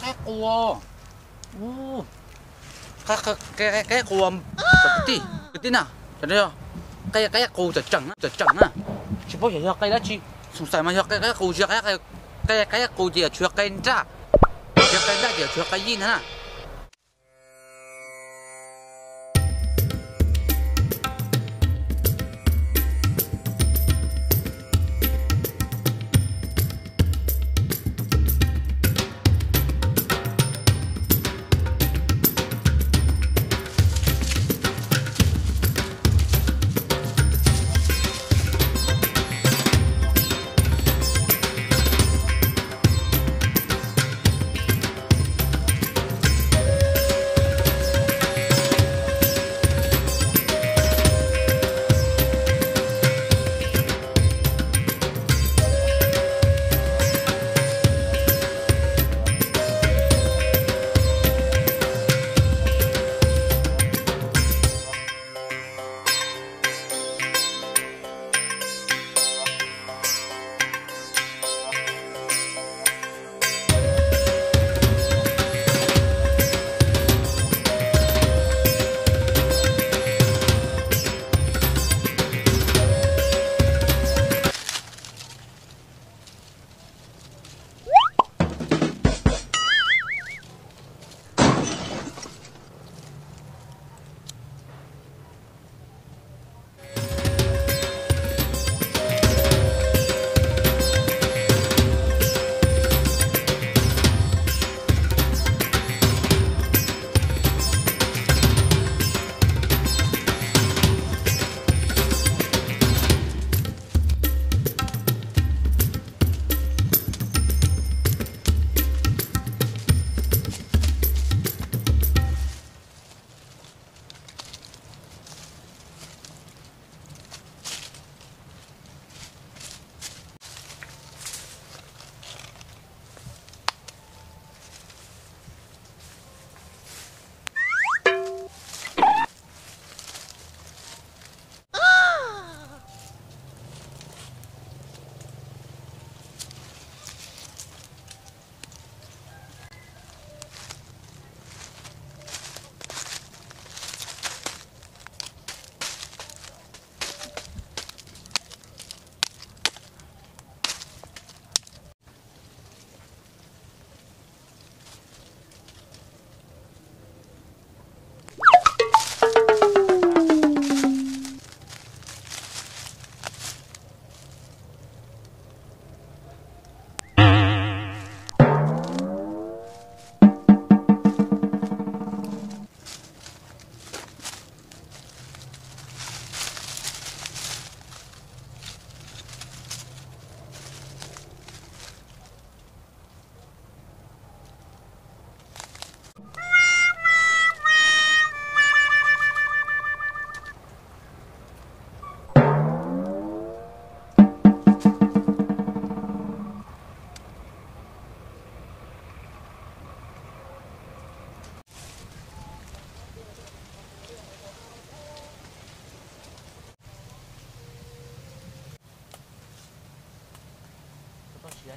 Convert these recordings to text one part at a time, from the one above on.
cái cua cái cua cái tí nào cho nên cái cua chật chẳng à chỉ có thể cho cái đó chi sùng sài mà cho cái cua cho cái cua gì cho cái ra chỉ cho cái gì nữa nè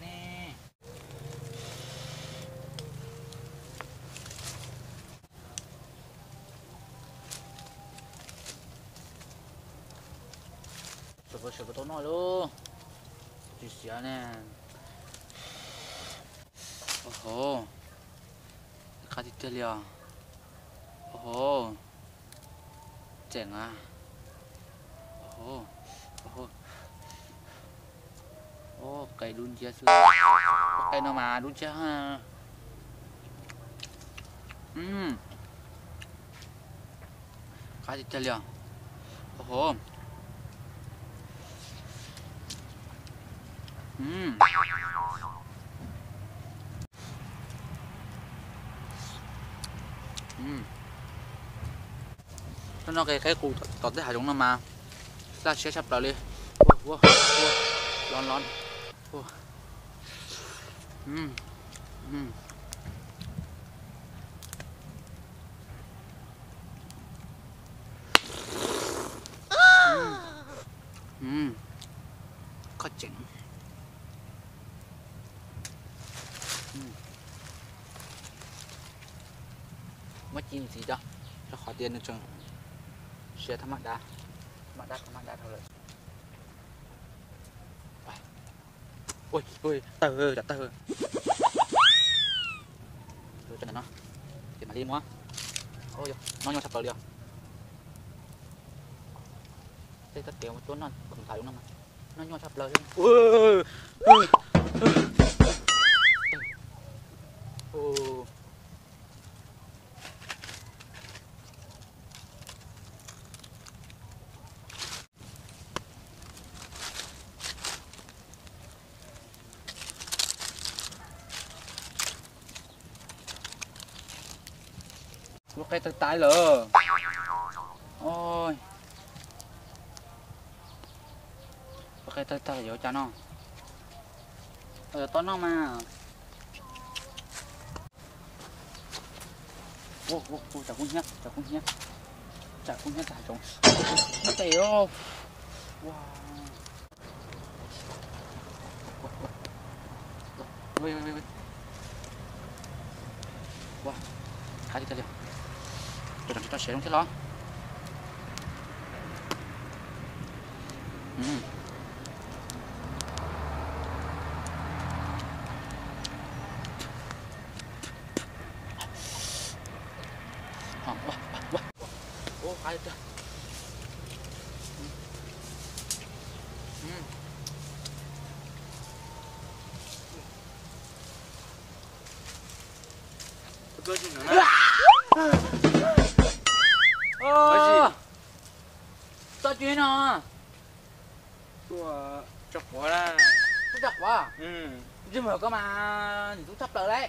네. Coba tono lo. Disianen. Oh. Dekat Italia. Oh. Cenga. Oh. Oh. Oh, cây đun chia xưa. Cây nó mà đun chia ha. Dekat Italia. Oh. nó cái củ tọt tới hải chúng nó mà ra sẽ chập lại đi wow, wow, wow. Lon wow. Có chỉnh mất chi gì đó cho khỏi tiền được chừng sẽ thăm mặt đá thôi rồi ôi từ rồi cho nó thì mà đi mua ôi nó nhau sắp tới liền đây tất kéo một chỗ nó không thấy đúng không nó nhau sắp lời cái tay tái lờ ôi cái tay tái là cho nó to nó mà ô chả cũng nhá chả trống nó tèo wow wow khai đi tao cho sẽ không thế lo ô khai đi cái gì nữa sao chuyện à? Tôi chọc quá ra. Tôi chọc quá. Nhưng mà có mà tôi sắp tới đấy.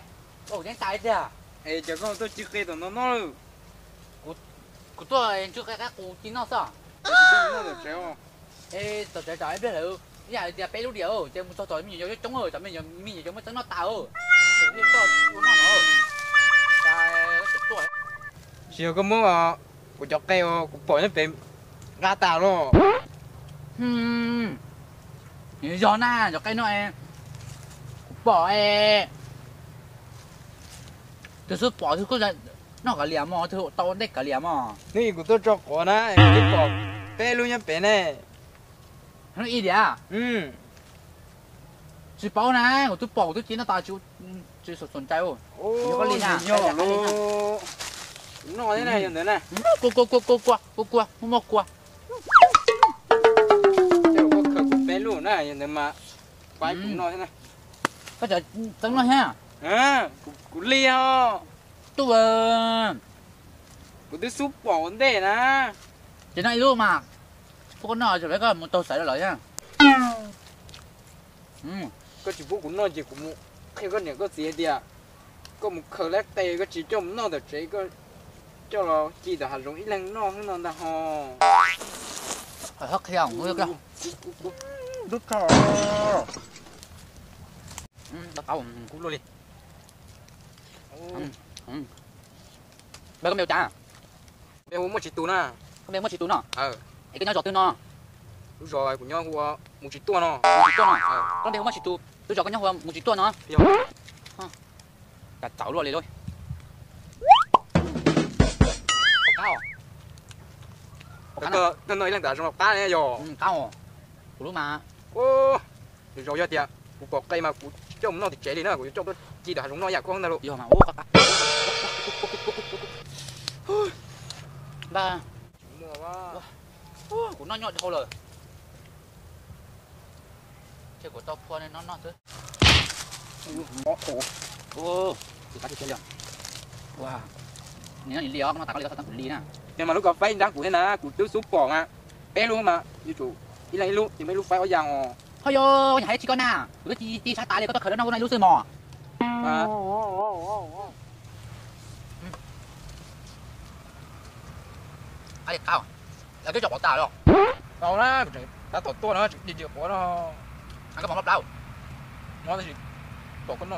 Ủa nhanh tay chứ à? Ê chờ con tôi chưa kê tụi nó rồi. Của tôi chưa cái cụ chín nó sao? Nó được treo. Ê tao chạy em biết rồi. Giờ giờ bé lúc điều, chứ tao chạy mình nhiều chống rồi, tao mình nhiều chống mới tao nó tao. Thì tao nó nữa. Trời nó chụp tuổi. Chiều có muốn của chọc keo của bỏ nó về ra tàu luôn. Như gió na, gió cây nó bỏ từ suốt bỏ thứ có nó cả liềm mà thứ tao đấy cả liềm mà cái của tôi chọc quá na cái bỏ bé luôn nhá bé này nó ít đi à chỉ bảo này của tôi bỏ tôi chỉ nó tao chưa sốt trái ô có liền à nhỏ luôn nó thế này thế này qua không mọc qua bé luôn này nhưng mà quái cũng nói thế này có chờ tấn nói ha cũng lia tôi cũng tôi súp bỏ vấn đề nè chỉ nói luôn mà phúc con nói rồi phải có một tô sấy lại nha có chỉ phúc cũng nói chỉ cũng khi có những cái gì đi à có một khờ lát tê có chỉ cho nó được chế có cho nó chỉ là hạt giống ít lần nó hơn nó là ho phải hất theo không được đâu đút cho tao cũng luôn đi bé có mèo trà bé uống một chỉ tu nè có mèo một chỉ tu nọ cái nhau giọt tu nọ đúng rồi của nhau hùa một chỉ tu nọ một chỉ tu nọ con bé uống một chỉ tu tôi chọn cái nhau hùa một chỉ tu nọ cả cháu luôn thôi cái nơi đang đợi trong một tá này rồi cao đúng mà ô rồi giờ tiệt của cọc cây mà của trong nó thì chế đi nữa của trong tôi chỉ là chúng nó giặc con đâu luôn giờ mà ô các ba của nó nhọn thôi rồi chơi của tao phun nên nó thứ ô thì bắt được chơi liền wow nếu nhìn liều nó tao liều tao cũng lý nè nhưng mà lúc gặp phải đang của thế nào của tứ súp bỏ à bé luôn mà như chủ đi lại luôn thì mấy lúc phải ở giang thôi yo nhà hay chỉ con na cứ chi sát tá này có tao khởi nó này lúc xưa mò à ai cao là cái chọc bỏ tao rồi đâu đó ta tổ tua nó đi chịu của nó ăn cái bóng lắp đâu nó chỉ tổ con nó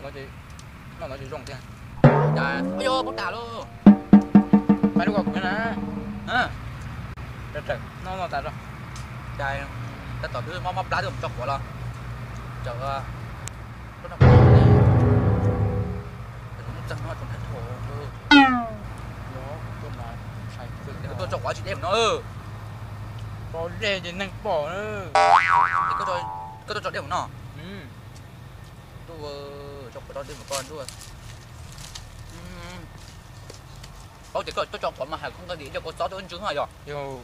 chỉ rong thế dạ ôi yo bóng tao luôn mày đâu có cái nào à trời nó tại rồi trời ta tỏ thứ móc lá được chọc của lo chờ nó nằm đây chẳng nó còn hết hồ nó tôi mà sai tôi chọc quá chị em nó có rê thì năng bỏ nữa cái tôi chọc điểm nó ừ tôi chọc của nó thêm một con luôn có chỉ tôi chọc quả mà không có gì cho có gió tôi ăn trứng rồi yêu